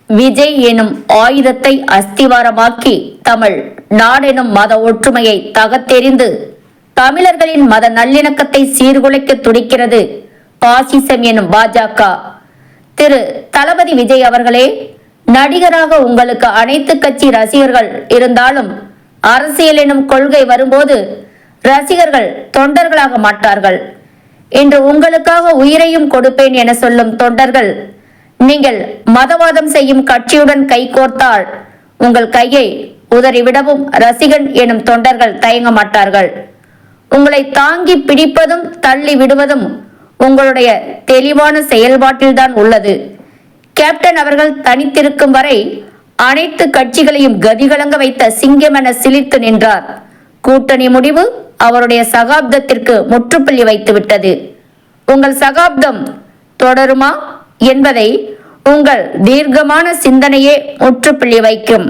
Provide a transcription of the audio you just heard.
விஜய் எனும் ஆயுதத்தை அஸ்திவாரமாக்கி தமிழ் நாடெனும் மத ஒற்றுமையை தகத்தெறிந்து தமிழர்களின் மத நல்லிணக்கத்தை சீர்குலைக்க துடிக்கிறது பாசிசம் எனும் பாஜக. திரு தளபதி விஜய் அவர்களே, நடிகராக உங்களுக்கு அனைத்து கட்சி ரசிகர்கள் இருந்தாலும் அரசியல் எனும் கொள்கை வரும்போது ரசிகர்கள் தொண்டர்களாக மாட்டார்கள். இன்று உங்களுக்காக உயிரையும் கொடுப்பேன் என சொல்லும் தொண்டர்கள் நீங்கள் மதவாதம் செய்யும் கட்சியுடன் கைகோர்த்தால் உங்கள் கையை உதறிவிடவும் ரசிகன் எனும் தொண்டர்கள் தயங்க மாட்டார்கள். உங்களை தாங்கி பிடிப்பதும் தள்ளி விடுவதும் உங்களுடைய தெளிவான செயல்பாட்டில்தான் உள்ளது. கேப்டன் அவர்கள் தனித்திருக்கும் வரை அனைத்து கட்சிகளையும் கதிகலங்க வைத்த சிங்கம் என சிலிர்த்து நின்றார். கூட்டணி முடிவு அவருடைய சகாப்தத்திற்கு முற்றுப்புள்ளி வைத்துவிட்டது. உங்கள் சகாப்தம் தொடருமா என்பதை உங்கள் தீர்க்கமான சிந்தனையே முற்றுப்புள்ளி வைக்கும்.